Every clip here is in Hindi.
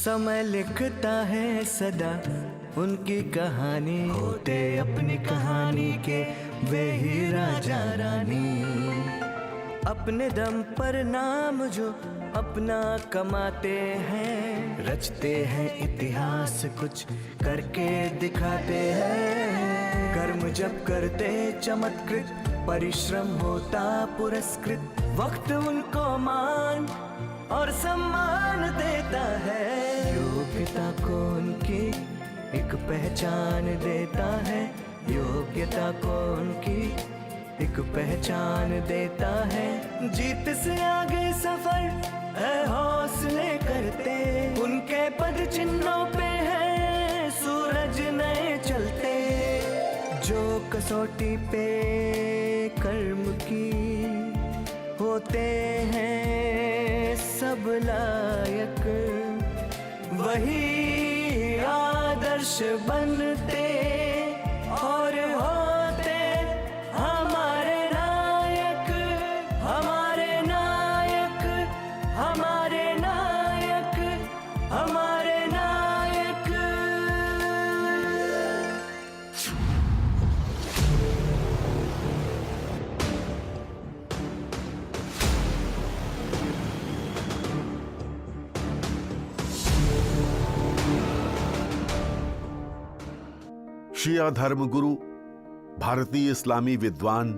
समय लिखता है सदा उनकी कहानी, होते अपनी कहानी के वे ही राजा रानी। अपने दम पर नाम जो अपना कमाते हैं, रचते हैं इतिहास कुछ करके दिखाते हैं। कर्म जब करते चमत्कृत, परिश्रम होता पुरस्कृत, वक्त उनको मान और सम्मान देता है। योग्यता को उनकी एक पहचान देता है, योग्यता को उनकी एक पहचान देता है। जीत से आगे सफर हौसले करते, उनके पद चिन्हों पे है सूरज नए चलते। जो कसौटी पे कर्म की होते हैं सब लायक, वही आदर्श बनते और होते हमारे नायक, हमारे नायक, हमारे नायक, हमारे नायक। शिया धर्मगुरु, भारतीय इस्लामी विद्वान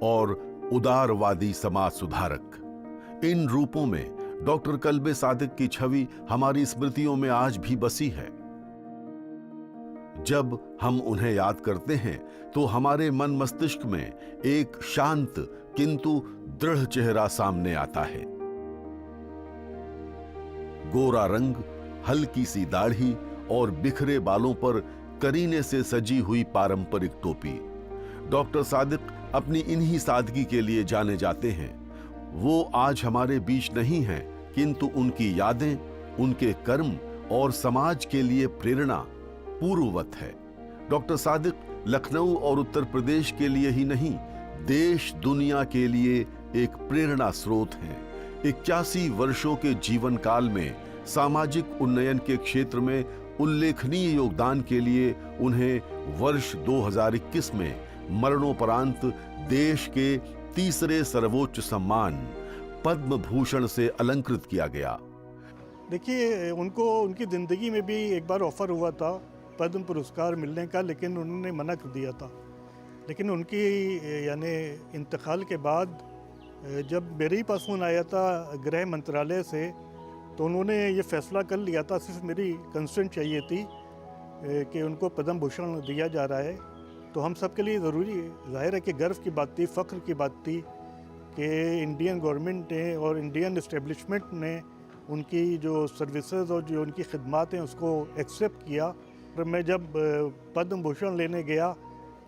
और उदारवादी समाज सुधारक, इन रूपों में डॉक्टर कल्बे सादिक की छवि हमारी स्मृतियों में आज भी बसी है। जब हम उन्हें याद करते हैं तो हमारे मन मस्तिष्क में एक शांत किंतु दृढ़ चेहरा सामने आता है। गोरा रंग, हल्की सी दाढ़ी और बिखरे बालों पर करीने से सजी हुई पारंपरिक टोपी। डॉक्टर सादिक अपनी इन्हीं सादगी के लिए जाने जाते हैं। वो आज हमारे बीच नहीं हैं, किंतु उनकी यादें, उनके कर्म और समाज के लिए प्रेरणा पूर्ववत है। डॉक्टर सादिक लखनऊ और उत्तर प्रदेश के लिए ही नहीं, देश दुनिया के लिए एक प्रेरणा स्रोत हैं। 81 वर्षों के जीवन काल में सामाजिक उन्नयन के क्षेत्र में उल्लेखनीय योगदान के लिए उन्हें वर्ष 2021 में मरणोपरांत देश के तीसरे सर्वोच्च सम्मान पद्म भूषण से अलंकृत किया गया। देखिए, उनको उनकी ज़िंदगी में भी एक बार ऑफ़र हुआ था पद्म पुरस्कार मिलने का, लेकिन उन्होंने मना कर दिया था। लेकिन उनकी यानी इंतकाल के बाद जब मेरे ही पास फ़ोन आया था गृह मंत्रालय से, तो उन्होंने ये फैसला कर लिया था, सिर्फ मेरी कंसेंट चाहिए थी कि उनको पद्म भूषण दिया जा रहा है। तो हम सब के लिए ज़रूरी ज़ाहिर है कि गर्व की बात थी, फ़ख्र की बात थी कि इंडियन गवर्नमेंट ने और इंडियन इस्टेब्लिशमेंट ने उनकी जो सर्विसेज और जो उनकी खिदमात हैं उसको एक्सेप्ट किया। और मैं जब पद्म भूषण लेने गया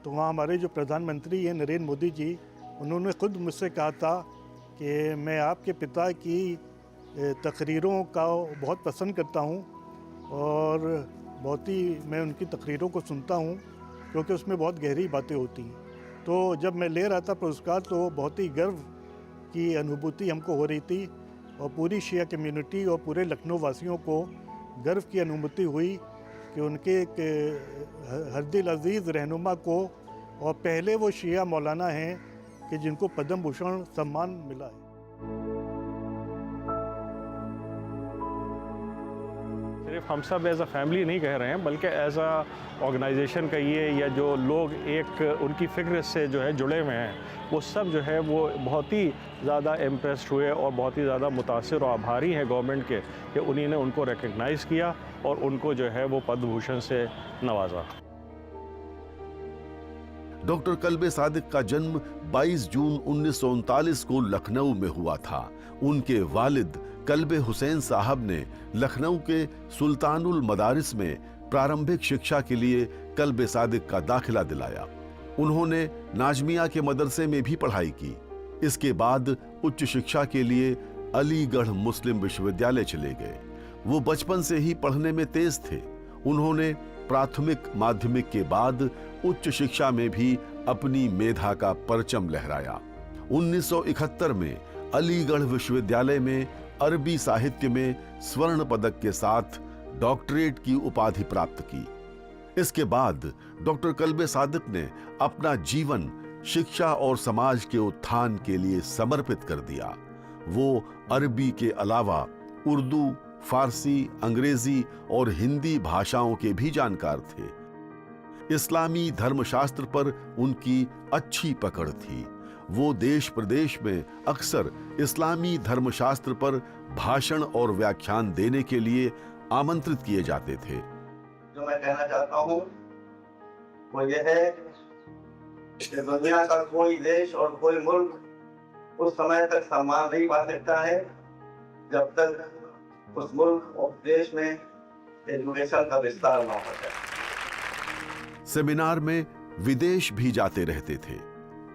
तो वहाँ हमारे जो प्रधानमंत्री हैं नरेंद्र मोदी जी, उन्होंने ख़ुद मुझसे कहा था कि मैं आपके पिता की तकरीरों का बहुत पसंद करता हूँ और बहुत ही मैं उनकी तकरीरों को सुनता हूँ, क्योंकि उसमें बहुत गहरी बातें होती हैं। तो जब मैं ले रहा था पुरस्कार तो बहुत ही गर्व की अनुभूति हमको हो रही थी और पूरी शिया कम्युनिटी और पूरे लखनऊ वासियों को गर्व की अनुभूति हुई कि उनके एक हरदिल अजीज़ रहनुमा को, और पहले वो शिया मौलाना हैं कि जिनको पद्म भूषण सम्मान मिला है। सिर्फ हम सब एज अ फैमिली नहीं कह रहे हैं, बल्कि एज अ ऑर्गेनाइजेशन कहिए या जो लोग एक उनकी फिक्र से जो है जुड़े हुए हैं, वो सब जो है वो बहुत ही ज़्यादा इम्प्रेस्ड हुए और बहुत ही ज़्यादा मुतासिर और आभारी हैं गवर्नमेंट के कि उन्हीं ने उनको रिकग्नाइज़ किया और उनको जो है वो पद्म भूषण से नवाजा। डॉक्टर कल्बे सादिक का जन्म 22 जून 1939 को लखनऊ में हुआ था। उनके वालिद कल्बे हुसैन साहब ने लखनऊ के सुल्तानुल मदारिस में प्रारंभिक शिक्षा के लिए कल्बे सादिक का दाखिला दिलाया। उन्होंने नाजमिया के मदरसे में भी पढ़ाई की। इसके बाद उच्च शिक्षा के लिए अलीगढ़ मुस्लिम विश्वविद्यालय चले गए। वो बचपन से ही पढ़ने में तेज थे। उन्होंने प्राथमिक माध्यमिक के बाद उच्च शिक्षा में भी अपनी मेधा का परचम लहराया। 1971 में अलीगढ़ विश्वविद्यालय में अरबी साहित्य में स्वर्ण पदक के साथ डॉक्टरेट की उपाधि प्राप्त की। इसके बाद डॉक्टर कल्बे सादिक ने अपना जीवन शिक्षा और समाज के उत्थान के लिए समर्पित कर दिया। वो अरबी के अलावा उर्दू, फारसी, अंग्रेजी और हिंदी भाषाओं के भी जानकार थे। इस्लामी धर्मशास्त्र पर उनकी अच्छी पकड़ थी। वो देश प्रदेश में अक्सर इस्लामी धर्मशास्त्र पर भाषण और व्याख्यान देने के लिए आमंत्रित किए जाते थे। जो मैं कहना चाहता हूँ वो ये है कि दुनिया का कोई देश और कोई मुल्क उस समय तक सम्मान नहीं पा सकता है जब तक उस मुल्क और देश में एजुकेशन का विस्तार न हो जाए। सेमिनार में विदेश भी जाते रहते थे।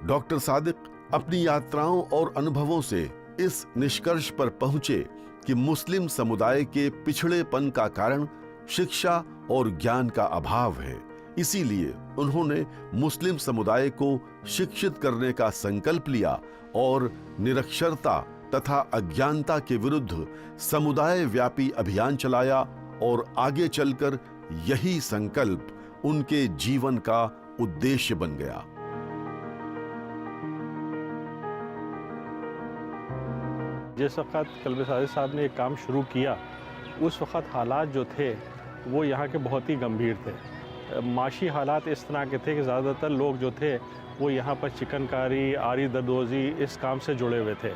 डॉक्टर सादिक अपनी यात्राओं और अनुभवों से इस निष्कर्ष पर पहुंचे कि मुस्लिम समुदाय के पिछड़ेपन का कारण शिक्षा और ज्ञान का अभाव है। इसीलिए उन्होंने मुस्लिम समुदाय को शिक्षित करने का संकल्प लिया और निरक्षरता तथा अज्ञानता के विरुद्ध समुदाय व्यापी अभियान चलाया और आगे चलकर यही संकल्प उनके जीवन का उद्देश्य बन गया। जिस वक़्त कल्बे सादिक साहब ने एक काम शुरू किया, उस वक़्त हालात जो थे वो यहाँ के बहुत ही गंभीर थे। माशी हालात इस तरह के थे कि ज़्यादातर लोग जो थे वो यहाँ पर चिकनकारी, आरी दरदोज़ी इस काम से जुड़े हुए थे।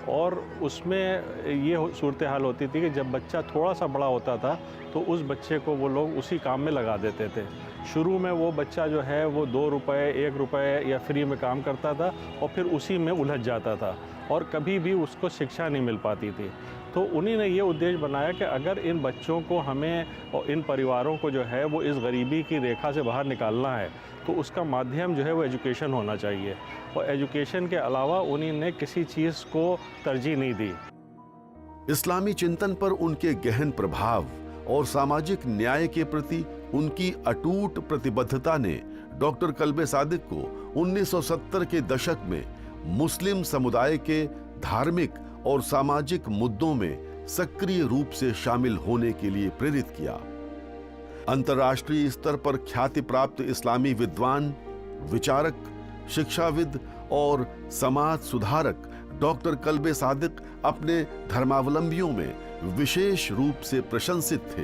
और उसमें ये सूरत हाल होती थी कि जब बच्चा थोड़ा सा बड़ा होता था तो उस बच्चे को वो लोग उसी काम में लगा देते थे। शुरू में वो बच्चा जो है वो 2 रुपए, 1 रुपए या फ्री में काम करता था और फिर उसी में उलझ जाता था और कभी भी उसको शिक्षा नहीं मिल पाती थी। तो उन्हीं ने ये उद्देश्य बनाया कि अगर इन बच्चों को हमें और इन परिवारों को जो है वो इस गरीबी की रेखा से बाहर निकालना है तो उसका माध्यम जो है वो एजुकेशन होना चाहिए। और एजुकेशन के अलावा उन्हीं ने किसी चीज़ को तरजीह नहीं दी। इस्लामी चिंतन पर उनके गहन प्रभाव और सामाजिक न्याय के प्रति उनकी अटूट प्रतिबद्धता ने डॉक्टर कल्बे सादिक को 1970 के दशक में मुस्लिम समुदाय के धार्मिक और सामाजिक मुद्दों में सक्रिय रूप से शामिल होने के लिए प्रेरित किया। अंतर्राष्ट्रीय स्तर पर ख्याति प्राप्त इस्लामी विद्वान, विचारक, शिक्षाविद और समाज सुधारक डॉक्टर कल्बे सादिक अपने धर्मावलंबियों में विशेष रूप से प्रशंसित थे।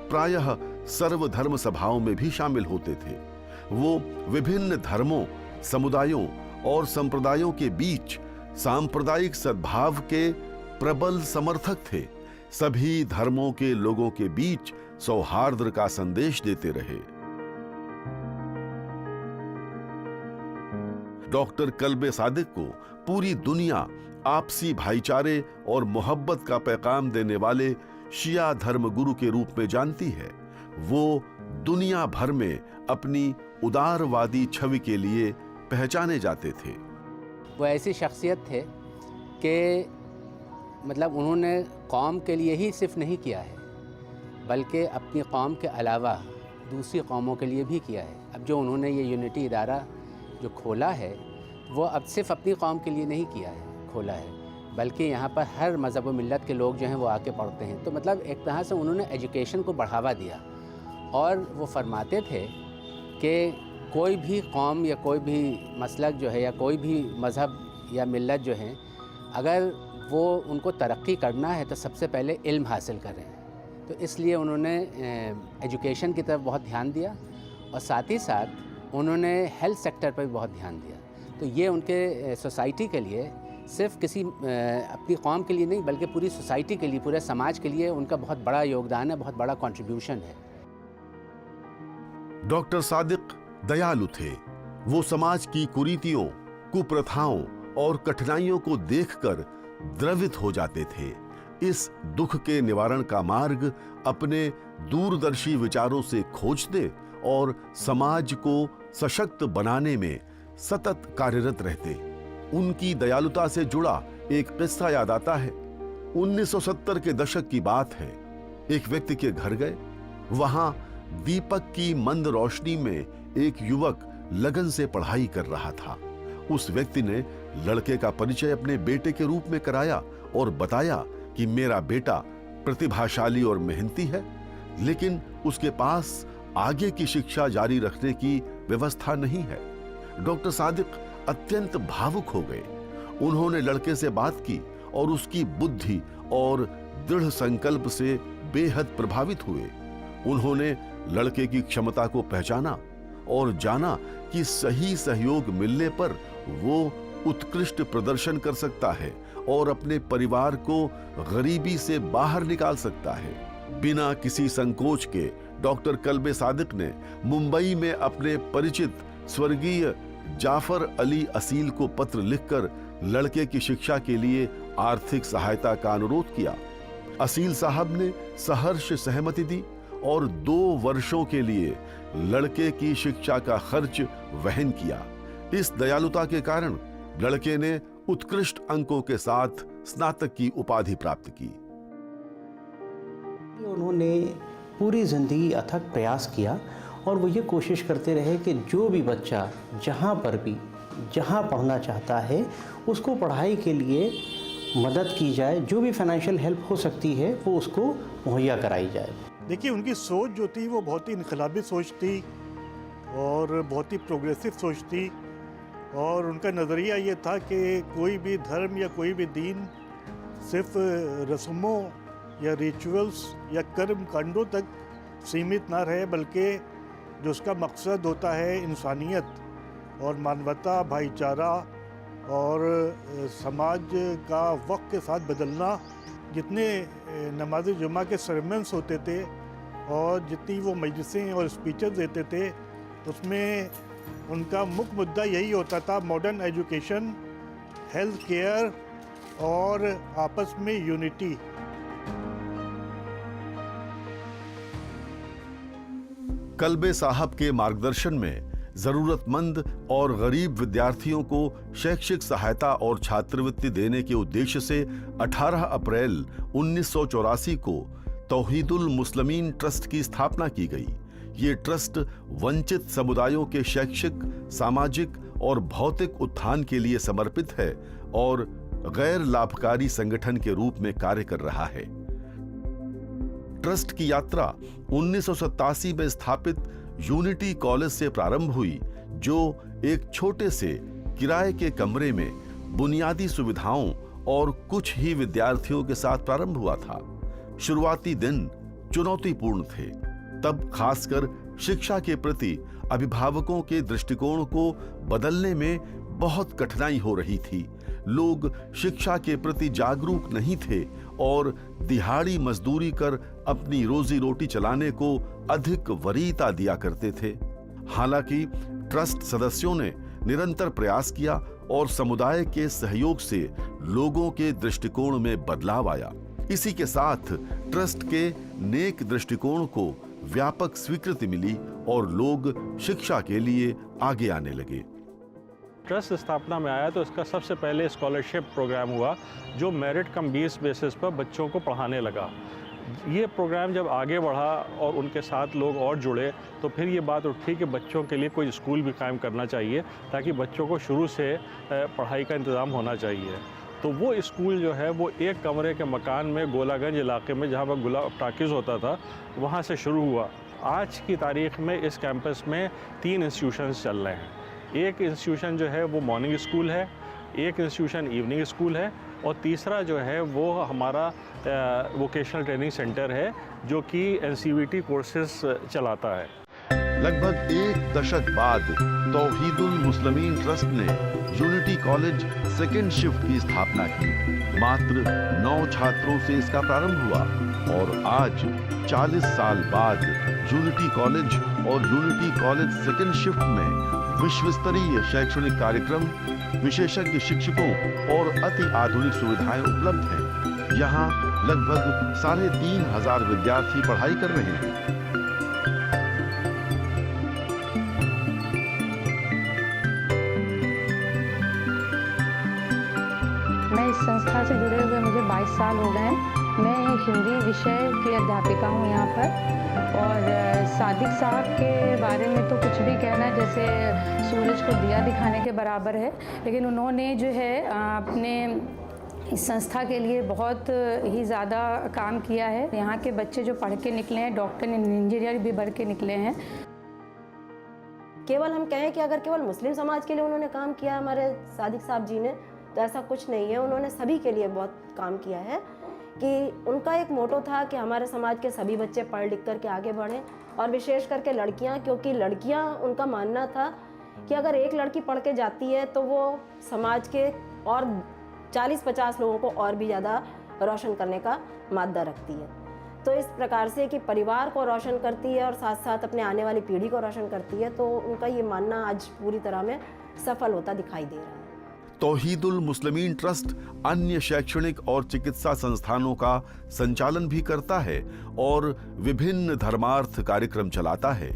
प्रायः सर्वधर्म सभाओं में भी शामिल होते थे। वो विभिन्न धर्मों, समुदायों और संप्रदायों के बीच सांप्रदायिक सद्भाव के प्रबल समर्थक थे। सभी धर्मों के लोगों के बीच सौहार्द का संदेश देते रहे। डॉक्टर कल्बे सादिक को पूरी दुनिया आपसी भाईचारे और मोहब्बत का पैगाम देने वाले शिया धर्मगुरु के रूप में जानती है। वो दुनिया भर में अपनी उदारवादी छवि के लिए पहचाने जाते थे। वो ऐसी शख्सियत थे कि मतलब उन्होंने कौम के लिए ही सिर्फ नहीं किया है बल्कि अपनी कौम के अलावा दूसरी कौमों के लिए भी किया है। अब जो उन्होंने ये यूनिटी इदारा जो खोला है वो अब सिर्फ अपनी कौम के लिए नहीं किया है, खोला है, बल्कि यहाँ पर हर मज़हब व मिल्लत के लोग जो हैं वो आके पढ़ते हैं। तो मतलब एक तरह से उन्होंने एजुकेशन को बढ़ावा दिया। और वो फरमाते थे कि कोई भी कौम या कोई भी मसलक जो है या कोई भी मज़हब या मिल्लत जो है, अगर वो उनको तरक्की करना है तो सबसे पहले इल्म हासिल करें। तो इसलिए उन्होंने एजुकेशन की तरफ बहुत ध्यान दिया और साथ ही साथ उन्होंने हेल्थ सेक्टर पर भी बहुत ध्यान दिया। तो ये उनके सोसाइटी के लिए सिर्फ किसी अपनी कौम के लिए नहीं बल्कि पूरी सोसाइटी के लिए, पूरे समाज के लिए उनका बहुत बड़ा योगदान है, बहुत बड़ा कंट्रीब्यूशन है। डॉक्टर सादिक दयालु थे। वो समाज की कुरीतियों, कुप्रथाओं और कठिनाइयों को देखकर द्रवित हो जाते थे। इस दुख के निवारण का मार्ग अपने दूरदर्शी विचारों से खोजते और समाज को सशक्त बनाने में सतत कार्यरत रहते। उनकी दयालुता से जुड़ा एक किस्सा याद आता है। 1970 के दशक की बात है। एक व्यक्ति के घर गए। वहां दीपक की मंद रोशनी में एक युवक लगन से पढ़ाई कर रहा था। उस व्यक्ति ने लड़के का परिचय अपने बेटे के रूप में कराया और बताया कि मेरा बेटा प्रतिभाशाली और मेहनती है। लेकिन उसके पास आगे की शिक्षा जारी रखने की व्यवस्था नहीं है। डॉक्टर सादिक अत्यंत भावुक हो गए। उन्होंने लड़के से बात की और उसकी बुद्धि और दृढ़ संकल्प से बेहद प्रभावित हुए। उन्होंने लड़के की क्षमता को पहचाना और जाना कि सही सहयोग मिलने पर वो उत्कृष्ट प्रदर्शन कर सकता है और अपने परिवार को गरीबी से बाहर निकाल सकता है। बिना किसी संकोच के डॉक्टर कल्बे सादिक ने मुंबई में अपने परिचित स्वर्गीय जाफर अली असील को पत्र लिखकर लड़के की शिक्षा के लिए आर्थिक सहायता का अनुरोध किया। असील साहब ने सहर्ष सहमति दी और 2 वर्षों के लिए लड़के की शिक्षा का खर्च वहन किया। इस दयालुता के कारण लड़के ने उत्कृष्ट अंकों के साथ स्नातक की उपाधि प्राप्त की। उन्होंने पूरी ज़िंदगी अथक प्रयास किया और वो ये कोशिश करते रहे कि जो भी बच्चा जहाँ पर भी जहाँ पढ़ना चाहता है उसको पढ़ाई के लिए मदद की जाए, जो भी फाइनेंशियल हेल्प हो सकती है वो उसको मुहैया कराई जाए। देखिए, उनकी सोच जो थी वो बहुत ही इनकलाबी सोच थी और बहुत ही प्रोग्रेसिव सोच थी। और उनका नज़रिया ये था कि कोई भी धर्म या कोई भी दीन सिर्फ रस्मों या रिचुअल्स या कर्म कांडों तक सीमित ना रहे, बल्कि जो उसका मकसद होता है इंसानियत और मानवता, भाईचारा और समाज का वक्त के साथ बदलना। जितने नमाज जुमा के सरमन्स होते थे और जितनी वो मजलिसें और स्पीचेस देते थे, उसमें उनका मुख्य मुद्दा यही होता था, मॉडर्न एजुकेशन, हेल्थ केयर और आपस में यूनिटी। कल्बे साहब के मार्गदर्शन में जरूरतमंद और गरीब विद्यार्थियों को शैक्षिक सहायता और छात्रवृत्ति देने के उद्देश्य से 18 अप्रैल 1984 को तौहीदुल मुस्लिमीन ट्रस्ट की स्थापना की गई। ये ट्रस्ट वंचित समुदायों के शैक्षिक, सामाजिक और भौतिक उत्थान के लिए समर्पित है और गैर लाभकारी संगठन के रूप में कार्य कर रहा है। ट्रस्ट की यात्रा 1987 में स्थापित यूनिटी कॉलेज से प्रारंभ हुई, जो एक छोटे से किराए के कमरे में बुनियादी सुविधाओं और कुछ ही विद्यार्थियों के साथ प्रारंभ हुआ था। शुरुआती दिन चुनौतीपूर्ण थे। तब खासकर शिक्षा के प्रति अभिभावकों के दृष्टिकोण को बदलने में बहुत कठिनाई हो रही थी। लोग शिक्षा के प्रति जागरूक नहीं थे और दिहाड़ी मजदूरी कर अपनी रोजी रोटी चलाने को अधिक वरीयता दिया करते थे। हालांकि ट्रस्ट सदस्यों ने निरंतर प्रयास किया और समुदाय के सहयोग से लोगों के दृष्टिकोण में बदलाव आया। इसी के साथ ट्रस्ट के नेक दृष्टिकोण को व्यापक स्वीकृति मिली और लोग शिक्षा के लिए आगे आने लगे। ट्रस्ट स्थापना में आया तो इसका सबसे पहले स्कॉलरशिप प्रोग्राम हुआ, जो मेरिट कम बेसिस पर बच्चों को पढ़ाने लगा। ये प्रोग्राम जब आगे बढ़ा और उनके साथ लोग और जुड़े, तो फिर ये बात उठी कि बच्चों के लिए कोई स्कूल भी कायम करना चाहिए, ताकि बच्चों को शुरू से पढ़ाई का इंतज़ाम होना चाहिए। तो वो स्कूल जो है वो एक कमरे के मकान में गोलागंज इलाके में, जहाँ पर गुलाब टाकिज़ होता था, वहाँ से शुरू हुआ। आज की तारीख में इस कैंपस में 3 इंस्टीट्यूशंस चल रहे हैं। एक इंस्टीट्यूशन जो है वो मॉर्निंग स्कूल है, एक इंस्टीट्यूशन इवनिंग स्कूल है, और तीसरा जो है वो हमारा वोकेशनल ट्रेनिंग सेंटर है, जो कि NCVT कोर्सेज चलाता है। लगभग 1 दशक बाद तौहीदुल मुस्लिमीन ट्रस्ट ने यूनिटी कॉलेज सेकेंड शिफ्ट की स्थापना की। मात्र 9 छात्रों से इसका प्रारंभ हुआ और आज 40 साल बाद यूनिटी कॉलेज और यूनिटी कॉलेज सेकेंड शिफ्ट में विश्व स्तरीय शैक्षणिक कार्यक्रम, विशेषज्ञ शिक्षकों और अति आधुनिक सुविधाएं उपलब्ध हैं। यहाँ लगभग 3500 विद्यार्थी पढ़ाई कर रहे हैं। मैं इस संस्था से जुड़े हुए मुझे 22 साल हो गए हैं। मैं हिंदी विषय की अध्यापिका हूँ यहाँ पर। और सादिक साहब के बारे में तो कुछ भी कहना जैसे सूरज को दिया दिखाने के बराबर है, लेकिन उन्होंने जो है अपने इस संस्था के लिए बहुत ही ज़्यादा काम किया है। यहाँ के बच्चे जो पढ़ के निकले हैं, डॉक्टर इंजीनियर भी बढ़ के निकले हैं। केवल हम कहें कि अगर केवल मुस्लिम समाज के लिए उन्होंने काम किया हमारे सादिक साहब जी ने, तो ऐसा कुछ नहीं है। उन्होंने सभी के लिए बहुत काम किया है कि उनका एक मोटो था कि हमारे समाज के सभी बच्चे पढ़ लिख कर के आगे बढ़ें, और विशेष करके लड़कियां, क्योंकि लड़कियां, उनका मानना था कि अगर एक लड़की पढ़ के जाती है तो वो समाज के और 40-50 लोगों को और भी ज़्यादा रोशन करने का मादा रखती है। तो इस प्रकार से कि परिवार को रोशन करती है और साथ साथ अपने आने वाली पीढ़ी को रोशन करती है, तो उनका ये मानना आज पूरी तरह में सफल होता दिखाई दे रहा है। तौहीदुल मुस्लिमीन ट्रस्ट अन्य शैक्षणिक और चिकित्सा संस्थानों का संचालन भी करता है और विभिन्न धर्मार्थ कार्यक्रम चलाता है।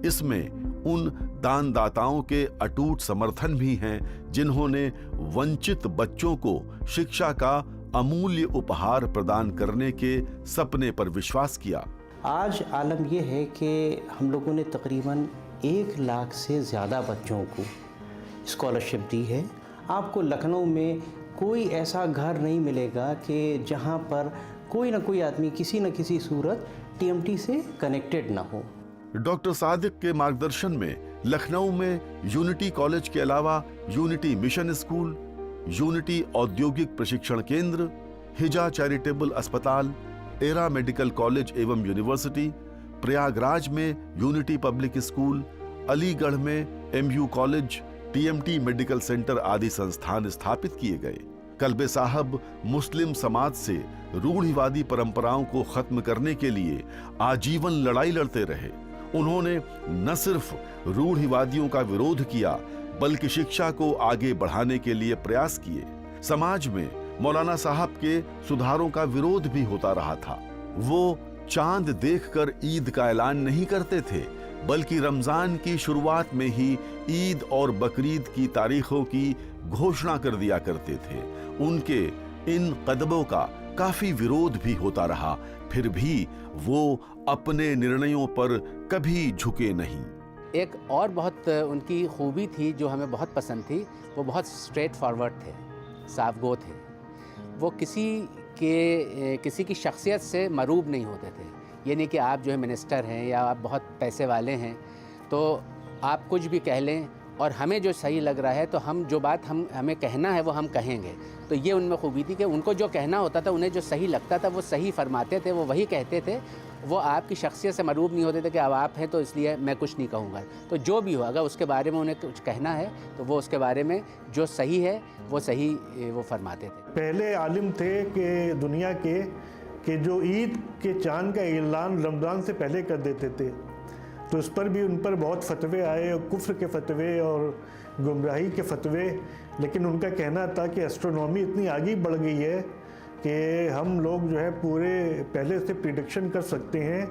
इसमें उन दानदाताओं के अटूट समर्थन भी हैं जिन्होंने वंचित बच्चों को शिक्षा का अमूल्य उपहार प्रदान करने के सपने पर विश्वास किया। आज आलम यह है कि हम लोगों ने तकरीबन 1 लाख से ज़्यादा बच्चों को स्कॉलरशिप दी है। आपको लखनऊ में कोई ऐसा घर नहीं मिलेगा कि जहां पर कोई ना कोई आदमी किसी न किसी सूरत टीएमटी से कनेक्टेड ना हो। डॉक्टर सादिक के मार्गदर्शन में लखनऊ में यूनिटी कॉलेज के अलावा यूनिटी मिशन स्कूल, यूनिटी औद्योगिक प्रशिक्षण केंद्र, हिजा चैरिटेबल अस्पताल, एरा मेडिकल कॉलेज एवं यूनिवर्सिटी, प्रयागराज में यूनिटी पब्लिक स्कूल, अलीगढ़ में MU college, TMT medical centre आदि संस्थान स्थापित किए गए। कल्बे साहब मुस्लिम समाज से रूढ़िवादी परंपराओं को खत्म करने के लिए आजीवन लड़ाई लड़ते रहे। उन्होंने न सिर्फ रूढ़िवादियों का विरोध किया बल्कि शिक्षा को आगे बढ़ाने के लिए प्रयास किए। समाज में मौलाना साहब के सुधारों का विरोध भी होता रहा था। वो चांद देखकर ईद का ऐलान नहीं करते थे बल्कि रमजान की शुरुआत में ही ईद और बकरीद की तारीखों की घोषणा कर दिया करते थे। उनके इन कदमों का काफी विरोध भी होता रहा, फिर भी वो अपने निर्णयों पर कभी झुके नहीं। एक और बहुत उनकी खूबी थी जो हमें बहुत पसंद थी, वो बहुत स्ट्रेट फॉरवर्ड थे, साफगो थे। वो किसी की शख्सियत से मरूब नहीं होते थे। ये नहीं कि आप जो है मिनिस्टर हैं या आप बहुत पैसे वाले हैं तो आप कुछ भी कह लें और हमें जो सही लग रहा है तो हम जो बात हमें कहना है वो हम कहेंगे। तो ये उनमें खूबी थी कि उनको जो कहना होता था, उन्हें जो सही लगता था वो सही फरमाते थे, वो वही कहते थे। वो आपकी शख्सियत से मरूब नहीं होते थे कि अब आप हैं तो इसलिए मैं कुछ नहीं कहूँगा। तो जो भी हो, अगर उसके बारे में उन्हें कुछ कहना है तो वो उसके बारे में जो सही है वो सही वो फरमाते थे। पहले आलिम थे कि दुनिया के जो ईद के चांद का ऐलान रमज़ान से पहले कर देते थे, तो उस पर भी उन पर बहुत फतवे आए और कुफ्र के फतवे और गुमराही के फतवे। लेकिन उनका कहना था कि एस्ट्रोनॉमी इतनी आगे बढ़ गई है कि हम लोग जो है पूरे पहले से प्रिडिक्शन कर सकते हैं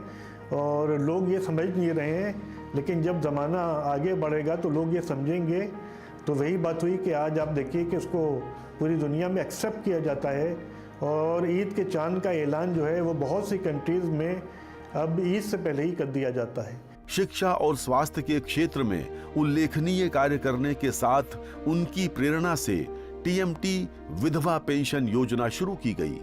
और लोग ये समझ नहीं रहे हैं, लेकिन जब ज़माना आगे बढ़ेगा तो लोग ये समझेंगे। तो वही बात हुई कि आज आप देखिए कि उसको पूरी दुनिया में एक्सेप्ट किया जाता है और ईद के चांद का ऐलान जो है वो बहुत सी कंट्रीज़ में अब ईद से पहले ही कर दिया जाता है। शिक्षा और स्वास्थ्य के क्षेत्र में उल्लेखनीय कार्य करने के साथ उनकी प्रेरणा से टीएमटी विधवा पेंशन योजना शुरू की गई।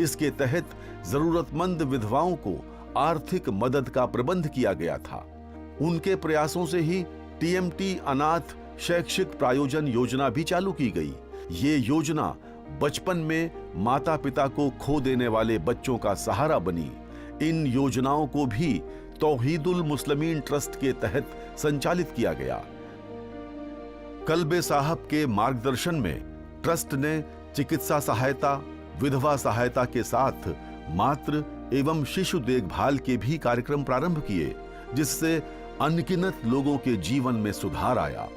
इसके तहत जरूरतमंद विधवाओं को आर्थिक मदद का प्रबंध किया गया था। उनके प्रयासों से ही टीएमटी अनाथ शैक्षिक प्रायोजन योजना भी चालू की गई। ये योजना बचपन में माता पिता को खो देने वाले बच्चों का सहारा बनी। इन योजनाओं को भी तौहीदुल मुस्लिमीन ट्रस्ट के तहत संचालित किया गया। कल्बे साहब के मार्गदर्शन में ट्रस्ट ने चिकित्सा सहायता, विधवा सहायता के साथ मातृ एवं शिशु देखभाल के भी कार्यक्रम प्रारंभ किए, जिससे अनगिनत लोगों के जीवन में सुधार आया।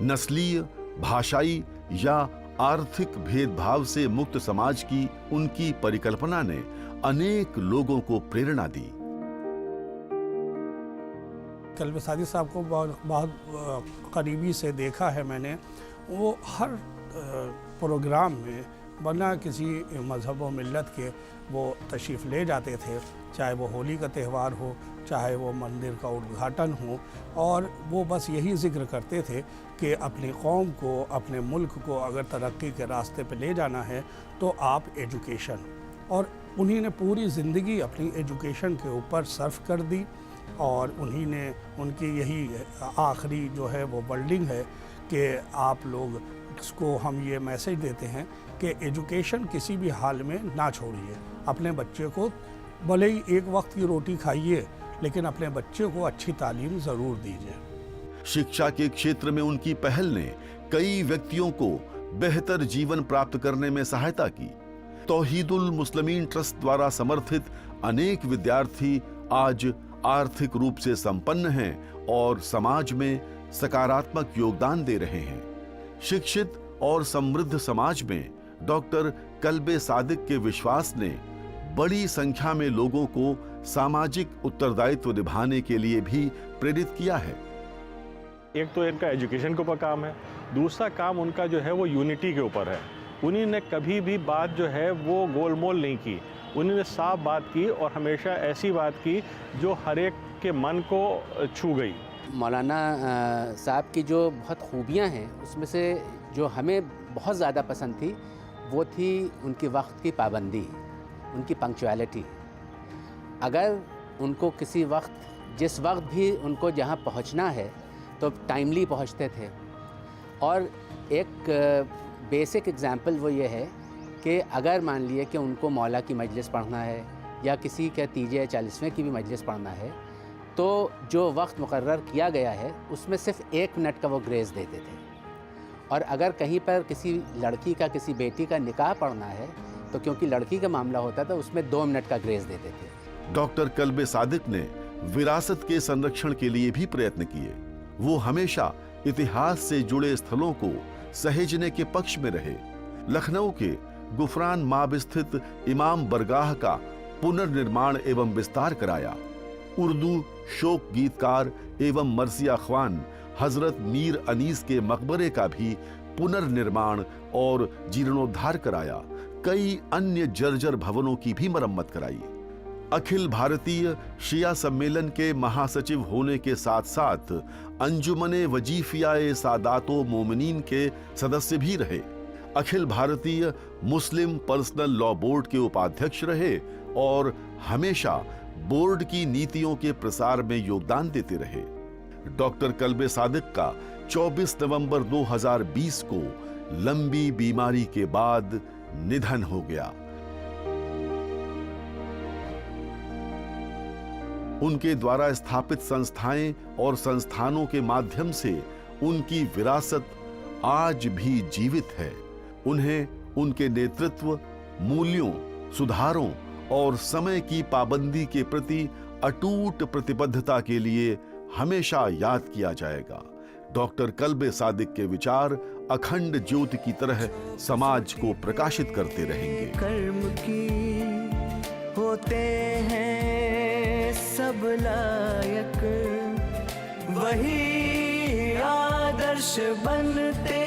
नस्लीय, भाषाई या आर्थिक भेदभाव से मुक्त समाज की उनकी परिकल्पना ने अनेक लोगों को प्रेरणा दी। कल्बे सादिक साहब को बहुत करीबी से देखा है मैंने। वो हर प्रोग्राम में बिना किसी मज़हब व मिल्लत के वो तशरीफ़ ले जाते थे। चाहे वो होली का त्यौहार हो, चाहे वो मंदिर का उद्घाटन हो, और वो बस यही जिक्र करते थे कि अपनी कौम को, अपने मुल्क को अगर तरक्की के रास्ते पे ले जाना है तो आप एजुकेशन, और उन्हीं ने पूरी ज़िंदगी अपनी एजुकेशन के ऊपर सर्फ कर दी, और उन्हीं ने, उनकी यही आखिरी जो है वो वर्डिंग है कि आप लोग को हम ये मैसेज देते हैं कि एजुकेशन किसी भी हाल में ना छोड़िए, अपने बच्चे को भले ही एक वक्त की रोटी खाइए लेकिन अपने बच्चे को अच्छी तालीम ज़रूर दीजिए। शिक्षा के क्षेत्र में उनकी पहल ने कई व्यक्तियों को बेहतर जीवन प्राप्त करने में सहायता की। तौहीदुल मुस्लिमीन ट्रस्ट द्वारा समर्थित अनेक विद्यार्थी आज आर्थिक रूप से संपन्न हैं और समाज में सकारात्मक योगदान दे रहे हैं। शिक्षित और समृद्ध समाज में डॉक्टर कल्बे सादिक के विश्वास ने बड़ी संख्या में लोगों को सामाजिक उत्तरदायित्व निभाने के लिए भी प्रेरित किया है। एक तो इनका एजुकेशन के ऊपर काम है, दूसरा काम उनका जो है वो यूनिटी के ऊपर है। उन्हीं ने कभी भी बात जो है वो गोलमोल नहीं की, उन्होंने साफ बात की और हमेशा ऐसी बात की जो हर एक के मन को छू गई। मौलाना साहब की जो बहुत खूबियाँ हैं उसमें से जो हमें बहुत ज़्यादा पसंद थी वो थी उनकी वक्त की पाबंदी, उनकी पंक्चुअलिटी। अगर उनको किसी वक्त, जिस वक्त भी उनको जहाँ पहुँचना है तो टाइमली पहुँचते थे। और एक बेसिक एग्जांपल वो ये है कि अगर मान लिए कि उनको मौला की मजलिस पढ़ना है या किसी के तीजे 40वें की भी मजलिस पढ़ना है तो जो वक्त मुकर्रर किया गया है उसमें सिर्फ 1 मिनट का वो ग्रेस देते थे। और अगर कहीं पर किसी लड़की का, किसी बेटी का निकाह पढ़ना है तो क्योंकि लड़की का मामला होता था उसमें 2 मिनट का ग्रेस देते थे। डॉक्टर कल्बे सादिक ने विरासत के संरक्षण के लिए भी प्रयत्न किए। वो हमेशा इतिहास से जुड़े स्थलों को सहेजने के पक्ष में रहे। लखनऊ के गुफरान माब स्थित इमाम बरगाह का पुनर्निर्माण एवं विस्तार कराया। उर्दू शोक गीतकार एवं मर्सिया ख्वान हजरत मीर अनीस के मकबरे का भी पुनर्निर्माण और जीर्णोद्धार कराया। कई अन्य जर्जर भवनों की भी मरम्मत कराई। अखिल भारतीय शिया सम्मेलन के महासचिव होने के साथ साथ अंजुमने वजीफियाए सादातो मोमिनीन के सदस्य भी रहे। अखिल भारतीय मुस्लिम पर्सनल लॉ बोर्ड के उपाध्यक्ष रहे और हमेशा बोर्ड की नीतियों के प्रसार में योगदान देते रहे। डॉक्टर कल्बे सादिक का 24 नवंबर 2020 को लंबी बीमारी के बाद निधन हो गया। उनके द्वारा स्थापित संस्थाएं और संस्थानों के माध्यम से उनकी विरासत आज भी जीवित है। उन्हें उनके नेतृत्व, मूल्यों, सुधारों और समय की पाबंदी के प्रति अटूट प्रतिबद्धता के लिए हमेशा याद किया जाएगा। डॉक्टर कल्बे सादिक के विचार अखंड ज्योति की तरह समाज को प्रकाशित करते रहेंगे। कर्म की होते हैं सब लायक, वही आदर्श बनते